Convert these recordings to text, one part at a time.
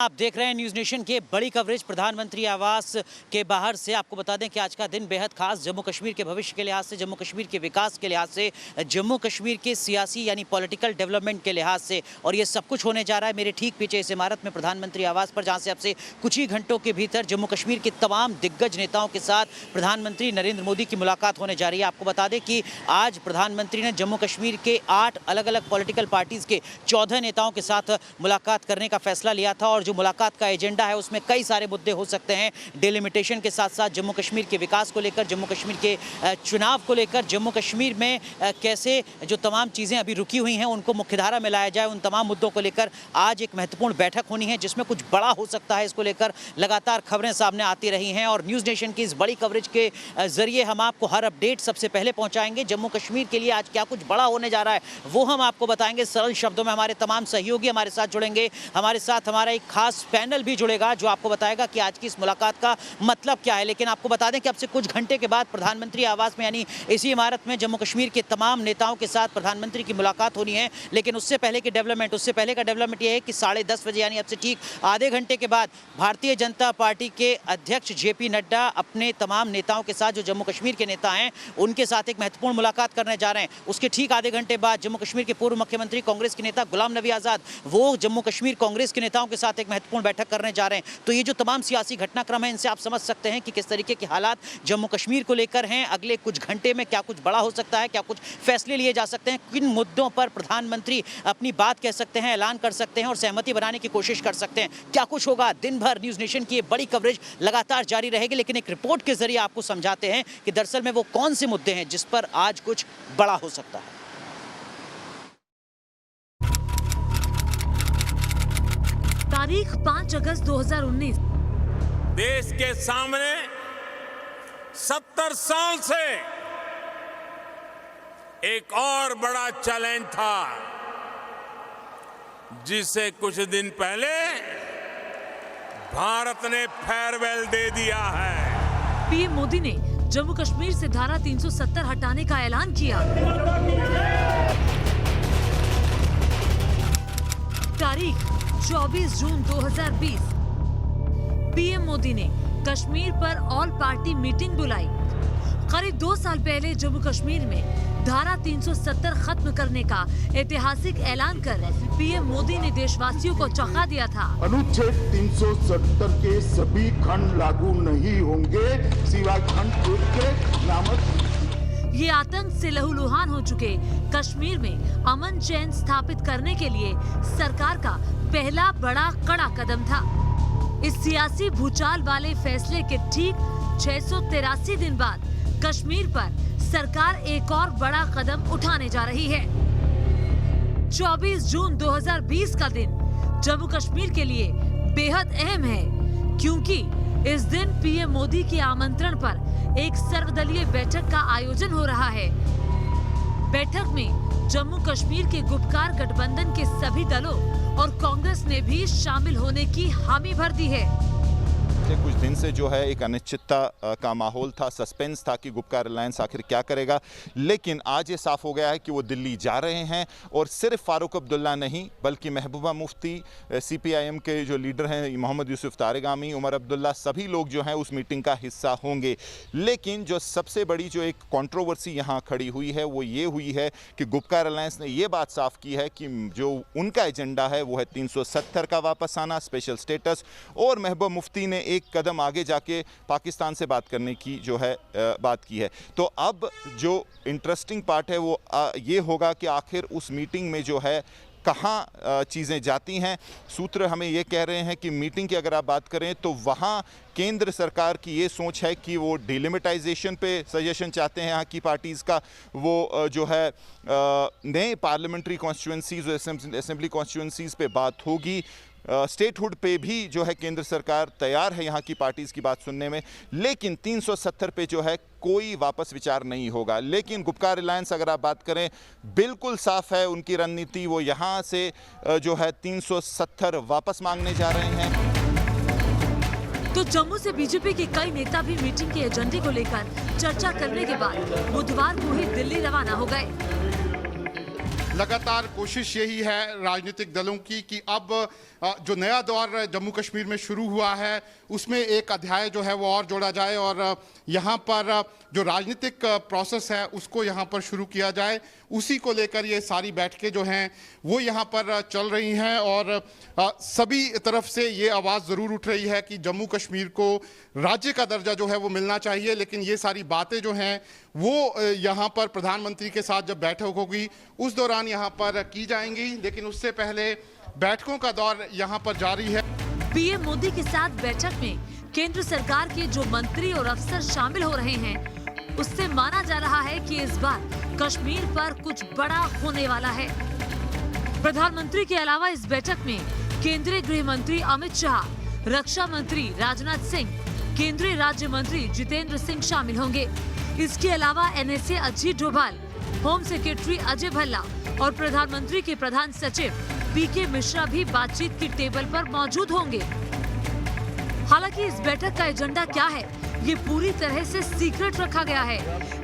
आप देख रहे हैं न्यूज़ नेशन के बड़ी कवरेज प्रधानमंत्री आवास के बाहर से। आपको बता दें कि आज का दिन बेहद खास जम्मू कश्मीर के भविष्य के लिहाज से, जम्मू कश्मीर के विकास के लिहाज से, जम्मू कश्मीर के सियासी यानी पॉलिटिकल डेवलपमेंट के लिहाज से। और ये सब कुछ होने जा रहा है मेरे ठीक पीछे इस इमारत में, प्रधानमंत्री आवास पर, जहाँ से आपसे कुछ ही घंटों के भीतर जम्मू कश्मीर के तमाम दिग्गज नेताओं के साथ प्रधानमंत्री नरेंद्र मोदी की मुलाकात होने जा रही है। आपको बता दें कि आज प्रधानमंत्री ने जम्मू कश्मीर के 8 अलग अलग पॉलिटिकल पार्टीज़ के 14 नेताओं के साथ मुलाकात करने का फैसला लिया था। और जो मुलाकात का एजेंडा है उसमें कई सारे मुद्दे हो सकते हैं। डिलिमिटेशन के साथ साथ जम्मू कश्मीर के विकास को लेकर, जम्मू कश्मीर के चुनाव को लेकर, जम्मू कश्मीर में कैसे जो तमाम चीज़ें अभी रुकी हुई हैं उनको मुख्यधारा में लाया जाए, उन तमाम मुद्दों को लेकर आज एक महत्वपूर्ण बैठक होनी है जिसमें कुछ बड़ा हो सकता है। इसको लेकर लगातार खबरें सामने आती रही हैं और न्यूज़ नेशन की इस बड़ी कवरेज के जरिए हम आपको हर अपडेट सबसे पहले पहुंचाएंगे। जम्मू कश्मीर के लिए आज क्या कुछ बड़ा होने जा रहा है वो हम आपको बताएंगे सरल शब्दों में। हमारे तमाम सहयोगी हमारे साथ जुड़ेंगे, हमारे साथ हमारा एक खास पैनल भी जुड़ेगा जो आपको बताएगा कि आज की इस मुलाकात का मतलब क्या है। लेकिन आपको बता दें कि अब से कुछ घंटे के बाद प्रधानमंत्री आवास में यानी इसी इमारत में जम्मू कश्मीर के तमाम नेताओं के साथ प्रधानमंत्री की मुलाकात होनी है। लेकिन उससे पहले का डेवलपमेंट यह है कि 10:30 बजे यानी अब से ठीक आधे घंटे के बाद भारतीय जनता पार्टी के अध्यक्ष JP नड्डा अपने तमाम नेताओं के साथ, जो जम्मू कश्मीर के नेता हैं, उनके साथ एक महत्वपूर्ण मुलाकात करने जा रहे हैं। उसके ठीक आधे घंटे बाद जम्मू कश्मीर के पूर्व मुख्यमंत्री कांग्रेस के नेता गुलाम नबी आज़ाद, वो जम्मू कश्मीर कांग्रेस के नेताओं के साथ एक महत्वपूर्ण बैठक करने जा रहे हैं। तो ये जो तमाम सियासी घटनाक्रम है इनसे आप समझ सकते हैं कि किस तरीके के हालात जम्मू कश्मीर को लेकर हैं। अगले कुछ घंटे में क्या कुछ बड़ा हो सकता है, क्या कुछ फैसले लिए जा सकते हैं, किन मुद्दों पर प्रधानमंत्री अपनी बात कह सकते हैं, ऐलान कर सकते हैं और सहमति बनाने की कोशिश कर सकते हैं, क्या कुछ होगा। दिन भर न्यूज़ नेशन की ये बड़ी कवरेज लगातार जारी रहेगी। लेकिन एक रिपोर्ट के जरिए आपको समझाते हैं कि दरअसल में वो कौन से मुद्दे हैं जिस पर आज कुछ बड़ा हो सकता है। तारीख 5 अगस्त 2019। देश के सामने 70 साल से एक और बड़ा चैलेंज था जिसे कुछ दिन पहले भारत ने फेयरवेल दे दिया है। पीएम मोदी ने जम्मू कश्मीर से धारा 370 हटाने का ऐलान किया। तारीख 24 जून 2020। पीएम मोदी ने कश्मीर पर ऑल पार्टी मीटिंग बुलाई। करीब 2 साल पहले जम्मू कश्मीर में धारा 370 खत्म करने का ऐतिहासिक ऐलान कर पीएम मोदी ने देशवासियों को चौंका दिया था। अनुच्छेद 370 के सभी खंड लागू नहीं होंगे सिवाय खंड 1 के नामक। ये आतंक से लहूलुहान हो चुके कश्मीर में अमन चैन स्थापित करने के लिए सरकार का पहला बड़ा कड़ा कदम था। इस सियासी भूचाल वाले फैसले के ठीक 683 दिन बाद कश्मीर पर सरकार एक और बड़ा कदम उठाने जा रही है। 24 जून 2020 का दिन जम्मू कश्मीर के लिए बेहद अहम है क्योंकि इस दिन पीएम मोदी के आमंत्रण पर एक सर्वदलीय बैठक का आयोजन हो रहा है। बैठक में जम्मू कश्मीर के गुपकार गठबंधन के सभी दलों और कांग्रेस ने भी शामिल होने की हामी भर दी है। कुछ दिन से जो है एक अनिश्चितता का माहौल था, सस्पेंस था कि गुपकार अलायंस आखिर क्या करेगा। लेकिन आज ये साफ हो गया है कि वो दिल्ली जा रहे हैं और सिर्फ फारूक अब्दुल्ला नहीं बल्कि महबूबा मुफ्ती, CPIM के जो लीडर हैं मोहम्मद यूसुफ तारिगामी, उमर अब्दुल्ला, सभी लोग जो हैं उस मीटिंग का हिस्सा होंगे। लेकिन जो सबसे बड़ी जो एक कंट्रोवर्सी यहाँ खड़ी हुई है वो ये हुई है कि गुपकार अलायंस ने ये बात साफ की है कि जो उनका एजेंडा है वो है 370 का वापस आना, स्पेशल स्टेटस, और महबूबा मुफ्ती ने एक कदम आगे जाके पाकिस्तान से बात करने की जो है बात की है। तो अब जो इंटरेस्टिंग पार्ट है वो ये होगा कि आखिर उस मीटिंग में जो है कहाँ चीज़ें जाती हैं। सूत्र हमें ये कह रहे हैं कि मीटिंग की अगर आप बात करें तो वहाँ केंद्र सरकार की ये सोच है कि वो डिलिमिटाइजेशन पे सजेशन चाहते हैं यहाँ की पार्टीज़ का। वो जो है नए पार्लियामेंट्री कॉन्स्टिट्यूंसीज और असेंबली कॉन्स्टिट्यूंसीज पे बात होगी। स्टेटहुड पे भी जो है केंद्र सरकार तैयार है यहाँ की पार्टीज़ की बात सुनने में। लेकिन 370 पे जो है कोई वापस विचार नहीं होगा। लेकिन गुपकार अलायंस अगर आप बात करें बिल्कुल साफ है उनकी रणनीति, वो यहाँ से जो है 370 वापस मांगने जा रहे हैं। तो जम्मू से बीजेपी के कई नेता भी मीटिंग के एजेंडे को लेकर चर्चा करने के बाद बुधवार को ही दिल्ली रवाना हो गए। लगातार कोशिश यही है राजनीतिक दलों की कि अब जो नया दौर जम्मू कश्मीर में शुरू हुआ है उसमें एक अध्याय जो है वो और जोड़ा जाए और यहाँ पर जो राजनीतिक प्रोसेस है उसको यहाँ पर शुरू किया जाए। उसी को लेकर ये सारी बैठकें जो हैं वो यहाँ पर चल रही हैं और सभी तरफ से ये आवाज़ ज़रूर उठ रही है कि जम्मू कश्मीर को राज्य का दर्जा जो है वो मिलना चाहिए। लेकिन ये सारी बातें जो हैं वो यहाँ पर प्रधानमंत्री के साथ जब बैठक होगी उस दौरान यहाँ पर की जाएंगी। लेकिन उससे पहले बैठकों का दौर यहाँ पर जारी है। पीएम मोदी के साथ बैठक में केंद्र सरकार के जो मंत्री और अफसर शामिल हो रहे हैं उससे माना जा रहा है कि इस बार कश्मीर पर कुछ बड़ा होने वाला है। प्रधानमंत्री के अलावा इस बैठक में केंद्रीय गृह मंत्री अमित शाह, रक्षा मंत्री राजनाथ सिंह, केंद्रीय राज्य मंत्री जितेंद्र सिंह शामिल होंगे। इसके अलावा NSA Ajit Doval, home secretary Ajay Bhalla और प्रधानमंत्री के प्रधान सचिव पीके मिश्रा भी बातचीत की टेबल पर मौजूद होंगे। हालांकि इस बैठक का एजेंडा क्या है ये पूरी तरह से सीक्रेट रखा गया है,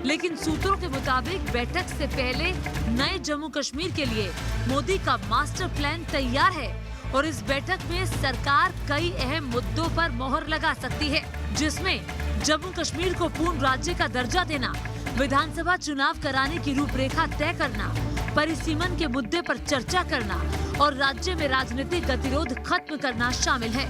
लेकिन सूत्रों के मुताबिक बैठक से पहले नए जम्मू कश्मीर के लिए मोदी का मास्टर प्लान तैयार है और इस बैठक में सरकार कई अहम मुद्दों पर मोहर लगा सकती है, जिसमें जम्मू कश्मीर को पूर्ण राज्य का दर्जा देना, विधानसभा चुनाव कराने की रूपरेखा तय करना, परिसीमन के मुद्दे पर चर्चा करना और राज्य में राजनीतिक गतिरोध खत्म करना शामिल है।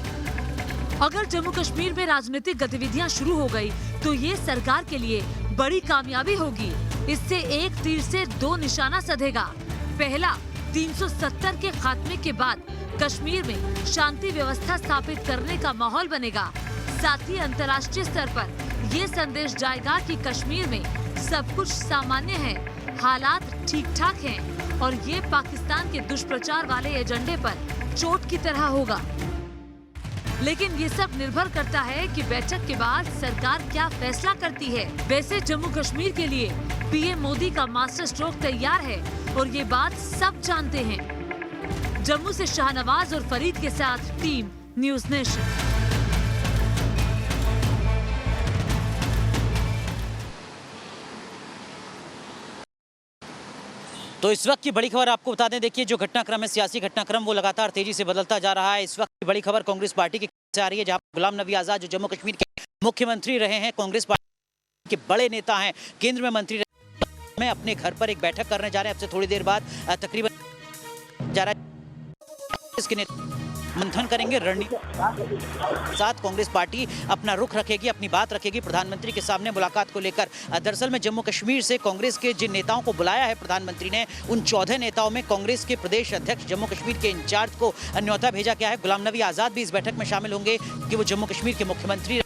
अगर जम्मू कश्मीर में राजनीतिक गतिविधियां शुरू हो गई तो ये सरकार के लिए बड़ी कामयाबी होगी। इससे एक तीर से दो निशाना सधेगा। पहला, 370 के खात्मे के बाद कश्मीर में शांति व्यवस्था स्थापित करने का माहौल बनेगा। साथ ही अंतर्राष्ट्रीय स्तर पर ये संदेश जाएगा कि कश्मीर में सब कुछ सामान्य है, हालात ठीक ठाक हैं और ये पाकिस्तान के दुष्प्रचार वाले एजेंडे पर चोट की तरह होगा। लेकिन ये सब निर्भर करता है कि बैठक के बाद सरकार क्या फैसला करती है। वैसे जम्मू कश्मीर के लिए पीएम मोदी का मास्टर स्ट्रोक तैयार है और ये बात सब जानते हैं। जम्मू से शाहनवाज और फरीद के साथ टीम न्यूज़ नेशन। तो इस वक्त की बड़ी खबर आपको बता दें, देखिए जो घटनाक्रम है, सियासी घटनाक्रम वो लगातार तेजी से बदलता जा रहा है। इस वक्त की बड़ी खबर कांग्रेस पार्टी की से आ रही है, जहां गुलाम नबी आजाद जो जम्मू कश्मीर के मुख्यमंत्री रहे हैं, कांग्रेस पार्टी के बड़े नेता हैं, केंद्र में मंत्री में अपने घर पर एक बैठक करने जा रहे हैं। अब से थोड़ी देर बाद तकरीबन जा रहा है, इसके मंथन करेंगे, रणनीति साथ कांग्रेस पार्टी अपना रुख रखेगी, अपनी बात रखेगी प्रधानमंत्री के सामने मुलाकात को लेकर। दरअसल में जम्मू कश्मीर से कांग्रेस के जिन नेताओं को बुलाया है प्रधानमंत्री ने, उन 14 नेताओं में कांग्रेस के प्रदेश अध्यक्ष जम्मू कश्मीर के इंचार्ज को न्योता भेजा गया है। गुलाम नबी आजाद भी इस बैठक में शामिल होंगे कि वो जम्मू कश्मीर के मुख्यमंत्री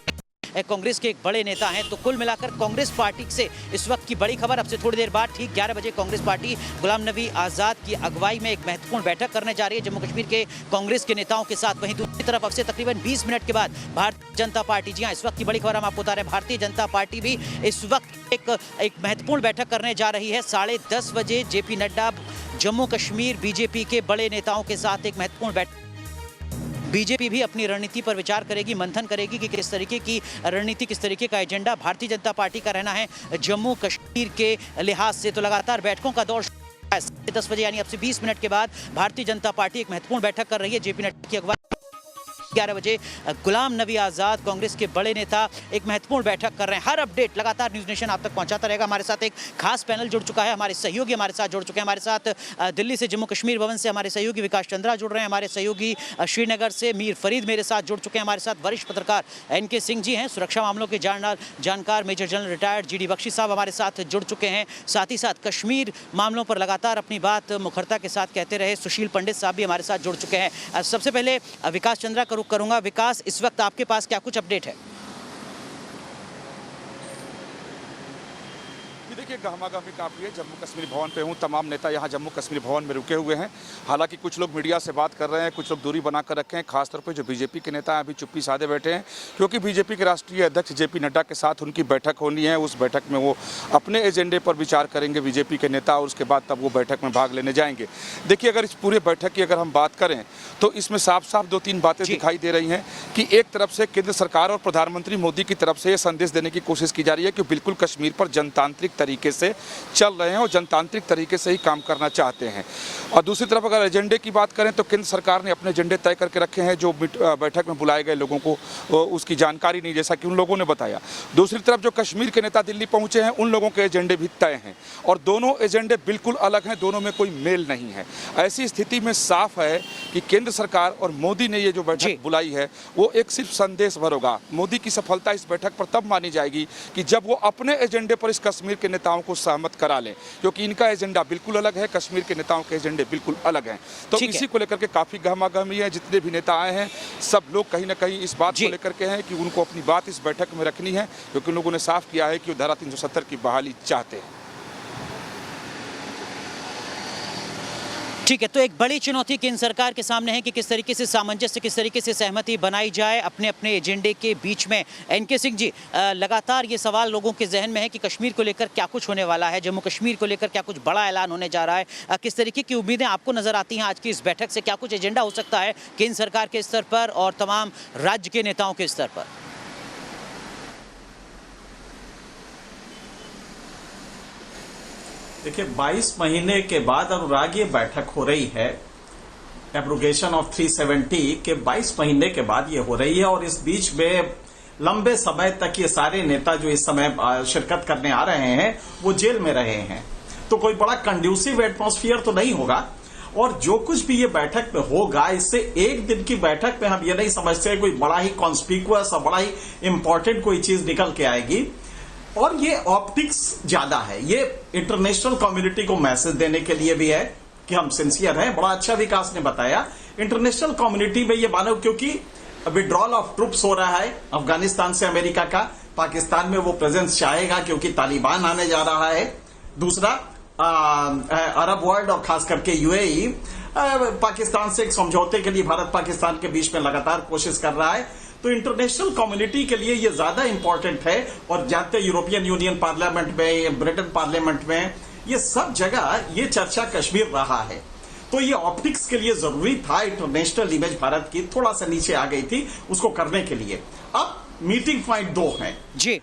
कांग्रेस के एक बड़े नेता हैं। तो कुल मिलाकर कांग्रेस पार्टी से इस वक्त की बड़ी खबर, अब से थोड़ी देर बाद ठीक 11 बजे कांग्रेस पार्टी गुलाम नबी आजाद की अगुवाई में एक महत्वपूर्ण बैठक करने जा रही है जम्मू कश्मीर के कांग्रेस के नेताओं के साथ। वहीं दूसरी तरफ अब से तकरीबन 20 मिनट के बाद भारतीय जनता पार्टी, जी हाँ इस वक्त की बड़ी खबर हम आपको बता रहे हैं, भारतीय जनता पार्टी भी इस वक्त एक महत्वपूर्ण बैठक करने जा रही है। 10:30 बजे जेपी नड्डा जम्मू कश्मीर बीजेपी के बड़े नेताओं के साथ एक महत्वपूर्ण बैठक। बीजेपी भी अपनी रणनीति पर विचार करेगी, मंथन करेगी कि किस तरीके की रणनीति, किस तरीके का एजेंडा भारतीय जनता पार्टी का रहना है जम्मू कश्मीर के लिहाज से। तो लगातार बैठकों का दौर 10 बजे यानी अब से 20 मिनट के बाद भारतीय जनता पार्टी एक महत्वपूर्ण बैठक कर रही है। जेपी नड्डा की अगुवाई 11 बजे गुलाम नबी आजाद कांग्रेस के बड़े नेता एक महत्वपूर्ण बैठक कर रहे हैं। हर अपडेट लगातार न्यूज़ नेशन आप तक पहुंचाता रहेगा। हमारे साथ एक खास पैनल जुड़ चुका है, हमारे सहयोगी हमारे साथ जुड़ चुके हैं। हमारे साथ दिल्ली से जम्मू कश्मीर भवन से हमारे सहयोगी विकास चंद्रा जुड़ रहे हैं, हमारे सहयोगी श्रीनगर से मीर फरीद मेरे साथ जुड़ चुके हैं, हमारे साथ वरिष्ठ पत्रकार NK सिंह जी हैं, सुरक्षा मामलों के जानकार major general retired GD Bakshi साहब हमारे साथ जुड़ चुके हैं। साथ ही साथ कश्मीर मामलों पर लगातार अपनी बात मुखरता के साथ कहते रहे सुशील पंडित साहब भी हमारे साथ जुड़ चुके हैं। सबसे पहले विकास चंद्रा का रुख करूंगा। विकास, इस वक्त आपके पास क्या कुछ अपडेट है? देखिए गहमागहमी काफ़ी है। जम्मू कश्मीर भवन पे हूँ, तमाम नेता यहाँ जम्मू कश्मीर भवन में रुके हुए हैं। हालांकि कुछ लोग मीडिया से बात कर रहे हैं, कुछ लोग दूरी बनाकर रखे हैं। खासतौर पे जो बीजेपी के नेता हैं अभी चुप्पी साधे बैठे हैं, क्योंकि बीजेपी के राष्ट्रीय अध्यक्ष JP नड्डा के साथ उनकी बैठक होनी है। उस बैठक में वो अपने एजेंडे पर विचार करेंगे बीजेपी के नेता, और उसके बाद तब वो बैठक में भाग लेने जाएंगे। देखिए अगर इस पूरे बैठक की अगर हम बात करें तो इसमें साफ साफ 2-3 बातें दिखाई दे रही हैं कि एक तरफ से केंद्र सरकार और प्रधानमंत्री मोदी की तरफ से ये संदेश देने की कोशिश की जा रही है कि बिल्कुल कश्मीर पर जनतांत्रिक तरीके तरीके से चल रहे हैं और जनतांत्रिक तरीके से ही काम करना चाहते हैं। और दूसरी तरफ अगर एजेंडे की बात करें तो केंद्र सरकार ने अपने एजेंडे तय करके रखे हैं, जो बैठक में बुलाए गए लोगों को उसकी जानकारी नहीं, जैसा कि उन लोगों ने बताया। दूसरी तरफ जो कश्मीर के नेता दिल्ली पहुंचे हैं उन लोगों के एजेंडे भी तय हैं और दोनों एजेंडे बिल्कुल अलग हैं, दोनों में कोई मेल नहीं है। ऐसी स्थिति में साफ है कि केंद्र सरकार और मोदी ने ये जो बैठक बुलाई है वो एक सिर्फ संदेश भर होगा। मोदी की सफलता इस बैठक पर तब मानी जाएगी कि जब वो अपने एजेंडे पर इस कश्मीर के नेताओं को सहमत करा लें, क्योंकि इनका एजेंडा बिल्कुल अलग है, कश्मीर के नेताओं के एजेंडे बिल्कुल अलग हैं। तो इसी को लेकर के काफी गहमागहमी है। जितने भी नेता आए हैं सब लोग कहीं ना कहीं इस बात को लेकर के हैं कि उनको अपनी बात इस बैठक में रखनी है, क्योंकि उन लोगों ने साफ किया है कि वो धारा 370 की बहाली चाहते हैं। ठीक है, तो एक बड़ी चुनौती केंद्र सरकार के सामने है कि किस तरीके से सामंजस्य, किस तरीके से सहमति बनाई जाए अपने अपने एजेंडे के बीच में। एनके सिंह जी, लगातार ये सवाल लोगों के जहन में है कि कश्मीर को लेकर क्या कुछ होने वाला है, जम्मू कश्मीर को लेकर क्या कुछ बड़ा ऐलान होने जा रहा है। किस तरीके की उम्मीदें आपको नजर आती हैं आज की इस बैठक से? क्या कुछ एजेंडा हो सकता है केंद्र सरकार के स्तर पर और तमाम राज्य के नेताओं के स्तर पर? देखिए, 22 महीने के बाद अनुराग ये बैठक हो रही है, एब्रोगेशन ऑफ 370 के 22 महीने के बाद ये हो रही है और इस बीच में लंबे समय तक ये सारे नेता जो इस समय शिरकत करने आ रहे हैं वो जेल में रहे हैं, तो कोई बड़ा कंड्यूसिव एटमॉस्फेयर तो नहीं होगा। और जो कुछ भी ये बैठक में होगा, इससे एक दिन की बैठक में हम ये नहीं समझते कोई बड़ा ही कॉन्स्पिक्युअस और बड़ा ही इंपॉर्टेंट कोई चीज निकल के आएगी। और ये ऑप्टिक्स ज्यादा है, ये इंटरनेशनल कम्युनिटी को मैसेज देने के लिए भी है कि हम सिंसियर हैं। बड़ा अच्छा विकास ने बताया, इंटरनेशनल कम्युनिटी में ये मानो, क्योंकि विड्रॉल ऑफ ट्रूप्स हो रहा है अफगानिस्तान से अमेरिका का, पाकिस्तान में वो प्रेजेंस चाहेगा क्योंकि तालिबान आने जा रहा है। दूसरा, अरब वर्ल्ड और खास करके यूएई पाकिस्तान से एक समझौते के लिए भारत पाकिस्तान के बीच में लगातार कोशिश कर रहा है। तो इंटरनेशनल कम्युनिटी के लिए ये ज्यादा इंपॉर्टेंट है। और जानते यूरोपियन यूनियन पार्लियामेंट में, ब्रिटेन पार्लियामेंट में, ये सब जगह ये चर्चा कश्मीर रहा है। तो ये ऑप्टिक्स के लिए जरूरी था, इंटरनेशनल इमेज भारत की थोड़ा सा नीचे आ गई थी, उसको करने के लिए। अब मीटिंग पॉइंट 2 है जी।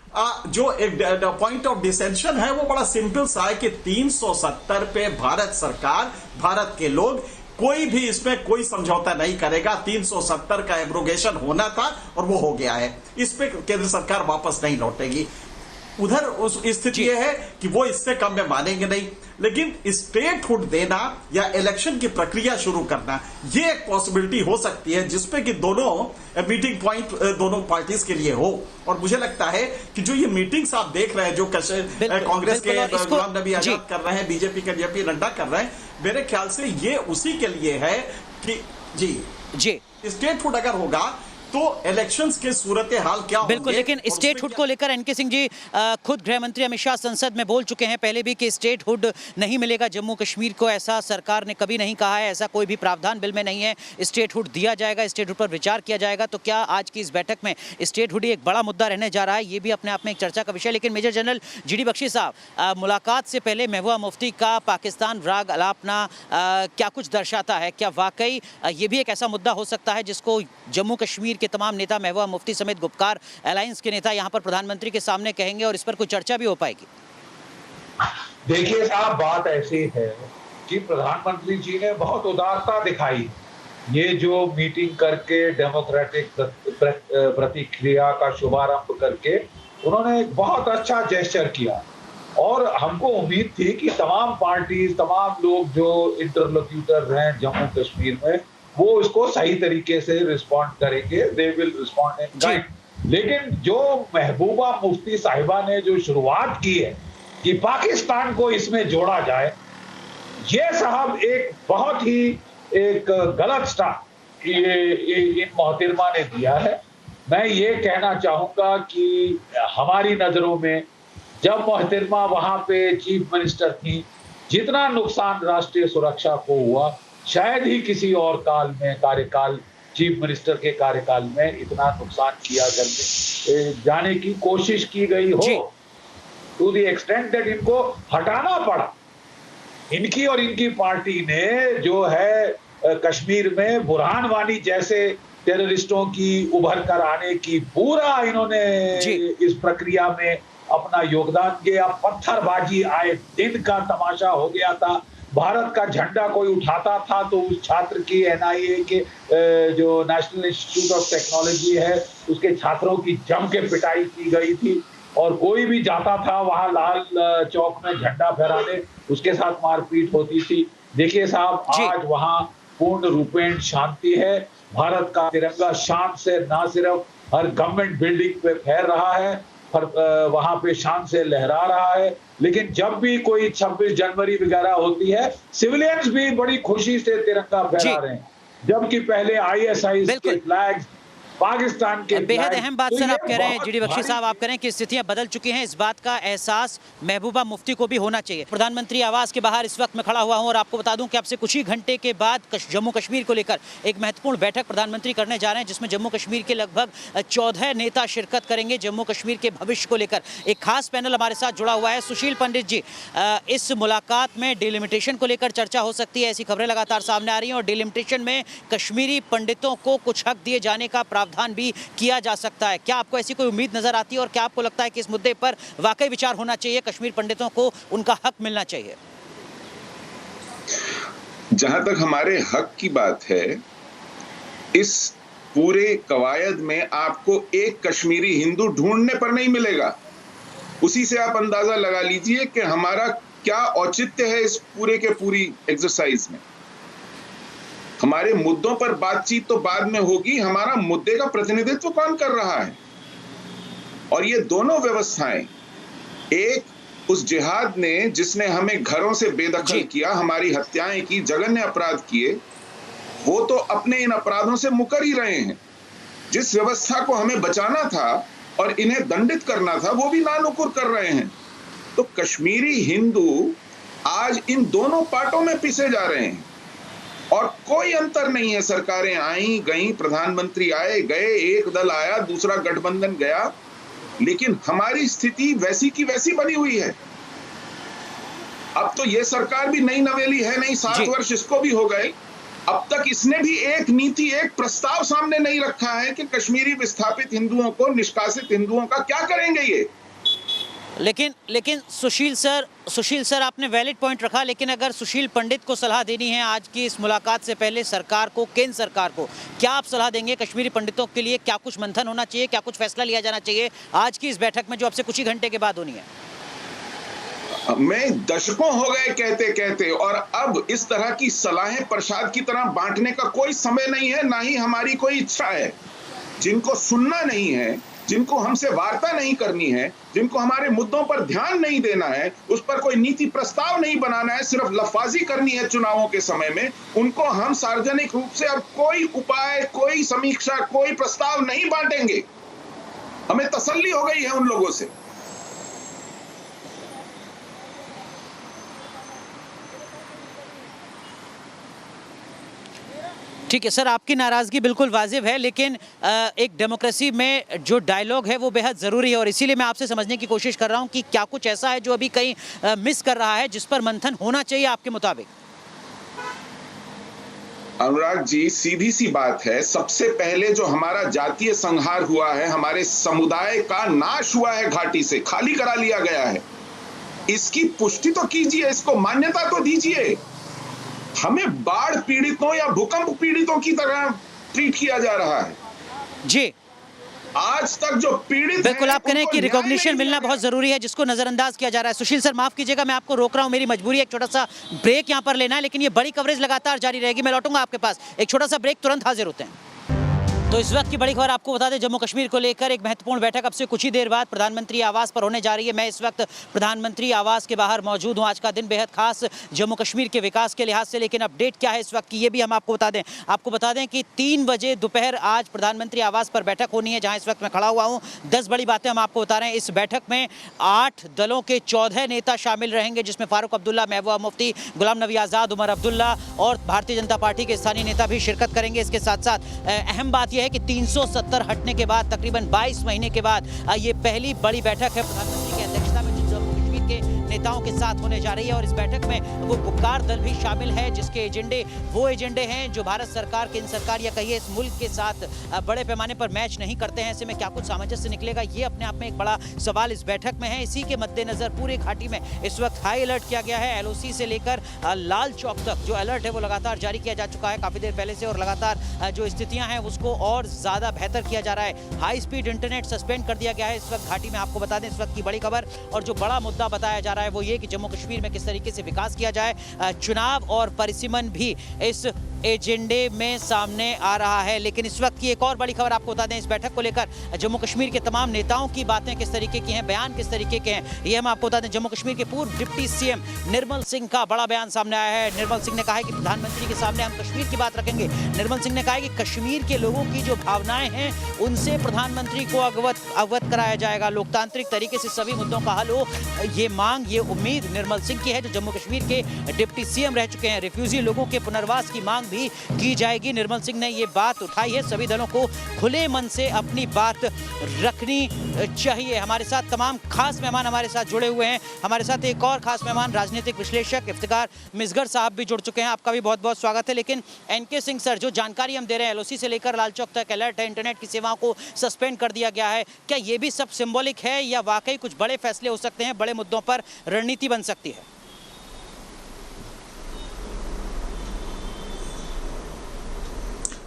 जो एक पॉइंट ऑफ डिसेंशन है वो बड़ा सिंपल सा है कि 370 पे भारत सरकार, भारत के लोग कोई भी इसमें कोई समझौता नहीं करेगा। 370 का एब्रोगेशन होना था और वो हो गया है, इस पे केंद्र सरकार वापस नहीं लौटेगी। उधर उस स्थिति ये है कि वो इससे कम में मानेंगे नहीं, लेकिन स्टेटहुड देना या इलेक्शन की प्रक्रिया शुरू करना, ये एक पॉसिबिलिटी हो सकती है जिसपे कि दोनों मीटिंग पॉइंट दोनों पार्टीज के लिए हो। और मुझे लगता है कि जो ये मीटिंग्स आप देख रहे हैं, जो कांग्रेस के गुलाम नबी आजाद कर रहे हैं, बीजेपी के जेपी नड्डा कर रहे हैं, मेरे ख्याल से ये उसी के लिए है कि जी स्टेटहुड अगर होगा तो इलेक्शंस के सूरत हाल क्या होंगे। बिल्कुल, लेकिन स्टेटहुड को लेकर एनके सिंह जी खुद गृह मंत्री अमित शाह संसद में बोल चुके हैं पहले भी कि स्टेटहुड नहीं मिलेगा जम्मू कश्मीर को, ऐसा सरकार ने कभी नहीं कहा है, ऐसा कोई भी प्रावधान बिल में नहीं है। स्टेटहुड दिया जाएगा, स्टेटहुड पर विचार किया जाएगा। तो क्या आज की इस बैठक में स्टेटहुड ही एक बड़ा मुद्दा रहने जा रहा है? ये भी अपने आप में एक चर्चा का विषय। लेकिन मेजर जनरल जीडी बख्शी साहब, मुलाकात से पहले महबूबा मुफ्ती का पाकिस्तान राग अलापना क्या कुछ दर्शाता है? क्या वाकई ये भी एक ऐसा मुद्दा हो सकता है जिसको जम्मू कश्मीर के तमाम नेता, महबूबा मुफ्ती समेत गुपकार अलायंस के नेता यहां पर प्रधानमंत्री के सामने कहेंगे और इस पर कोई चर्चा भी हो पाएगी? देखिए साहब, बात ऐसी है कि प्रधानमंत्री जी ने बहुत उदारता दिखाई। ये जो मीटिंग करके डेमोक्रेटिक प्रतिक्रिया का शुभारंभ करके उन्होंने एक बहुत अच्छा जेस्चर किया और हमको उम्मीद थी कि तमाम पार्टी, तमाम लोग जो इंटरलोक्यूटर हैं जम्मू कश्मीर में, वो इसको सही तरीके से रिस्पॉन्ड करेंगे, they will respond in kind. लेकिन जो महबूबा मुफ्ती साहिबा ने जो शुरुआत की है कि पाकिस्तान को इसमें जोड़ा जाए, ये साहब एक बहुत ही एक गलत स्टार्ट इन मोहतरमा ने दिया है। मैं ये कहना चाहूंगा कि हमारी नजरों में जब मोहतरमा वहां पे चीफ मिनिस्टर थी, जितना नुकसान राष्ट्रीय सुरक्षा को हुआ शायद ही किसी और काल में, कार्यकाल चीफ मिनिस्टर के कार्यकाल में इतना नुकसान किया जाने की कोशिश की गई हो, टू द एक्सटेंट दैट इनको हटाना पड़ा। इनकी और इनकी पार्टी ने जो है कश्मीर में बुरहान वानी जैसे टेररिस्टों की उभर कर आने की पूरा इन्होंने इस प्रक्रिया में अपना योगदान किया। पत्थरबाजी आए दिन का तमाशा हो गया था। भारत का झंडा कोई उठाता था तो उस छात्र की NIA के जो नेशनल इंस्टीट्यूट ऑफ टेक्नोलॉजी है उसके छात्रों की जम के पिटाई की गई थी, और कोई भी जाता था वहां लाल चौक में झंडा फहराने, उसके साथ मारपीट होती थी। देखिए साहब, आज वहां पूर्ण रूपेण शांति है। भारत का तिरंगा शान से ना सिर्फ हर गवर्नमेंट बिल्डिंग पे फहर रहा है, पर वहां पे शान से लहरा रहा है, लेकिन जब भी कोई 26 जनवरी वगैरह होती है, सिविलियंस भी बड़ी खुशी से तिरंगा फहरा रहे हैं, जबकि पहले ISI के फ्लैग्स, पाकिस्तान के बेहद अहम बात सर आप कह रहे हैं, GD बख्शी साहब आप कह रहे हैं कि स्थितियां बदल चुकी हैं। इस बात का एहसास महबूबा मुफ्ती को भी होना चाहिए। प्रधानमंत्री आवास के बाहर इस वक्त मैं खड़ा हुआ हूं और आपको बता दूं कि अब से कुछ ही घंटे के बाद जम्मू कश्मीर को लेकर एक महत्वपूर्ण बैठक प्रधानमंत्री करने जा रहे हैं, जिसमें जम्मू कश्मीर के लगभग 14 नेता शिरकत करेंगे। जम्मू कश्मीर के भविष्य को लेकर एक खास पैनल हमारे साथ जुड़ा हुआ है। सुशील पंडित जी, इस मुलाकात में डिलिमिटेशन को लेकर चर्चा हो सकती है, ऐसी खबरें लगातार सामने आ रही हैं, और डिलिमिटेशन में कश्मीरी पंडितों को कुछ हक दिए जाने का प्रावधान भी किया जा सकता है। क्या आपको ऐसी कोई उम्मीद नजर आती है, और क्या आपको लगता है कि इस मुद्दे पर वाकई विचार होना चाहिए, कश्मीर पंडितों को उनका हक मिलना चाहिए? जहां तक हमारे हक की बात है, इस पूरे कवायद में आपको एक कश्मीरी हिंदू ढूंढने पर नहीं मिलेगा। उसी से आप अंदाजा लगा लीजिए कि हमारा क्या औचित्य है इस पूरे के पूरी एक्सरसाइज में। हमारे मुद्दों पर बातचीत तो बाद में होगी, हमारा मुद्दे का प्रतिनिधित्व कौन कर रहा है? और ये दोनों व्यवस्थाएं, एक उस जिहाद ने जिसने हमें घरों से बेदखल किया, हमारी हत्याएं की, जघन्य अपराध किए, वो तो अपने इन अपराधों से मुकर ही रहे हैं। जिस व्यवस्था को हमें बचाना था और इन्हें दंडित करना था, वो भी नानुकुर कर रहे हैं। तो कश्मीरी हिंदू आज इन दोनों पार्टों में पिसे जा रहे हैं और कोई अंतर नहीं है। सरकारें आई गई, प्रधानमंत्री आए गए, एक दल आया, दूसरा गठबंधन गया, लेकिन हमारी स्थिति वैसी की वैसी बनी हुई है। अब तो ये सरकार भी नई नवेली है नहीं, 7 वर्ष इसको भी हो गए। अब तक इसने भी एक नीति, एक प्रस्ताव सामने नहीं रखा है कि कश्मीरी विस्थापित हिंदुओं को, निष्कासित हिंदुओं का क्या करेंगे ये। लेकिन सुशील सर आपने वैलिड पॉइंट रखा, लेकिन अगर सुशील पंडित को सलाह देनी है आज की इस मुलाकात से पहले सरकार को, केंद्र सरकार को, क्या आप सलाह देंगे? कश्मीरी पंडितों के लिए क्या कुछ मंथन होना चाहिए, क्या कुछ फैसला लिया जाना चाहिए आज की इस बैठक में जो अब से कुछ ही घंटे के बाद होनी है? मैं दशकों हो गए कहते कहते, और अब इस तरह की सलाहें प्रसाद की तरह बांटने का कोई समय नहीं है, ना ही हमारी कोई इच्छा है। जिनको सुनना नहीं है, जिनको हमसे वार्ता नहीं करनी है, जिनको हमारे मुद्दों पर ध्यान नहीं देना है, उस पर कोई नीति प्रस्ताव नहीं बनाना है, सिर्फ लफाजी करनी है चुनावों के समय में, उनको हम सार्वजनिक रूप से अब कोई उपाय, कोई समीक्षा, कोई प्रस्ताव नहीं बांटेंगे। हमें तसल्ली हो गई है उन लोगों से। ठीक है सर, आपकी नाराजगी बिल्कुल वाजिब है, लेकिन एक डेमोक्रेसी में जो डायलॉग है वो बेहद ज़रूरी है, और इसीलिए मैं आपसे समझने की कोशिश कर रहा हूं कि क्या कुछ ऐसा है जो अभी कहीं मिस कर रहा है, जिस पर मंथन होना चाहिए आपके मुताबिक? अनुराग जी, सीधी सी बात है, सबसे पहले जो हमारा जातीय संहार हुआ है, हमारे समुदाय का नाश हुआ है, घाटी से खाली करा लिया गया है, इसकी पुष्टि तो कीजिए, इसको मान्यता तो दीजिए। हमें बाढ़ पीड़ितों या भूकंप पीड़ितों की तरह ट्रीट किया जा रहा है। जी, आज तक जो पीड़ित बिल्कुल आप कह रहे हैं कि रिकॉग्निशन मिलना बहुत जरूरी है, जिसको नजरअंदाज किया जा रहा है। सुशील सर माफ कीजिएगा, मैं आपको रोक रहा हूं, मेरी मजबूरी है, एक छोटा सा ब्रेक यहां पर लेना है, लेकिन ये बड़ी कवरेज लगातार जारी रहेगी। मैं लौटूंगा आपके पास, एक छोटा सा ब्रेक, तुरंत हाजिर होते हैं। तो इस वक्त की बड़ी खबर आपको बता दें, जम्मू कश्मीर को लेकर एक महत्वपूर्ण बैठक अब से कुछ ही देर बाद प्रधानमंत्री आवास पर होने जा रही है। मैं इस वक्त प्रधानमंत्री आवास के बाहर मौजूद हूं। आज का दिन बेहद खास जम्मू कश्मीर के विकास के लिहाज से, लेकिन अपडेट क्या है इस वक्त की ये भी हम आपको बता दें। आपको बता दें कि 3 बजे दोपहर आज प्रधानमंत्री आवास पर बैठक होनी है, जहां इस वक्त मैं खड़ा हुआ हूं। 10 बड़ी बातें हम आपको बता रहे हैं। इस बैठक में 8 दलों के 14 नेता शामिल रहेंगे, जिसमें फारूक अब्दुल्ला, महबूबा मुफ्ती, गुलाम नबी आज़ाद, उमर अब्दुल्ला और भारतीय जनता पार्टी के स्थानीय नेता भी शिरकत करेंगे। इसके साथ साथ अहम बात यह है कि 370 हटने के बाद तकरीबन 22 महीने के बाद ये पहली बड़ी बैठक है प्रधानमंत्री की अध्यक्षता में जम्मू कश्मीर के नेताओं के साथ होने जा रही है। और इस बैठक में वो गुपकार दल भी शामिल है, जिसके एजेंडे वो एजेंडे हैं जो भारत सरकार, केंद्र सरकार या कहिए इस मुल्क के साथ बड़े पैमाने पर मैच नहीं करते हैं। ऐसे में क्या कुछ सामंजस्य निकलेगा, ये अपने आप में एक बड़ा सवाल इस बैठक में है। इसी के मद्देनजर पूरे घाटी में इस वक्त हाई अलर्ट किया गया है। एलओसी से लेकर लाल चौक तक जो अलर्ट है वो लगातार जारी किया जा चुका है काफी देर पहले से, और लगातार जो स्थितियां हैं उसको और ज्यादा बेहतर किया जा रहा है। हाई स्पीड इंटरनेट सस्पेंड कर दिया गया है इस वक्त घाटी में। आपको बता दें इस वक्त की बड़ी खबर और जो बड़ा मुद्दा बताया जा रहा है वो ये कि जम्मू कश्मीर में किस तरीके से विकास किया जाए। चुनाव और परिसीमन भी इस एजेंडे में सामने आ रहा है। लेकिन इस वक्त की एक और बड़ी खबर आपको बता दें, इस बैठक को लेकर जम्मू कश्मीर के तमाम नेताओं की बातें किस तरीके की हैं, बयान किस तरीके के हैं, ये हम आपको बता दें। जम्मू कश्मीर के पूर्व डिप्टी सीएम निर्मल सिंह का बड़ा बयान सामने आया है। निर्मल सिंह ने कहा है कि प्रधानमंत्री के सामने हम कश्मीर की बात रखेंगे। निर्मल सिंह ने कहा है कि कश्मीर के लोगों की जो भावनाएं हैं उनसे प्रधानमंत्री को अवगत कराया जाएगा, लोकतांत्रिक तरीके से सभी मुद्दों का हल हो। ये मांग, ये उम्मीद निर्मल सिंह की है जो जम्मू कश्मीर के डिप्टी सीएम रह चुके हैं। रिफ्यूजी लोगों के पुनर्वास की मांग भी की जाएगी। निर्मल सिंह ने ये बात उठाई है। सभी दलों को खुले मन से अपनी बात रखनी चाहिए। हमारे साथ तमाम खास मेहमान हमारे साथ जुड़े हुए हैं। हमारे साथ एक और खास मेहमान राजनीतिक विश्लेषक इफ्तिकार मिसगर साहब भी जुड़ चुके हैं। आपका भी बहुत बहुत स्वागत है। लेकिन एनके सिंह सर, जो जानकारी हम दे रहे हैं एलओसी से लेकर लाल चौक तक अलर्ट है, इंटरनेट की सेवाओं को सस्पेंड कर दिया गया है, क्या ये भी सब सिंबॉलिक है या वाकई कुछ बड़े फैसले हो सकते हैं, बड़े मुद्दों पर रणनीति बन सकती है?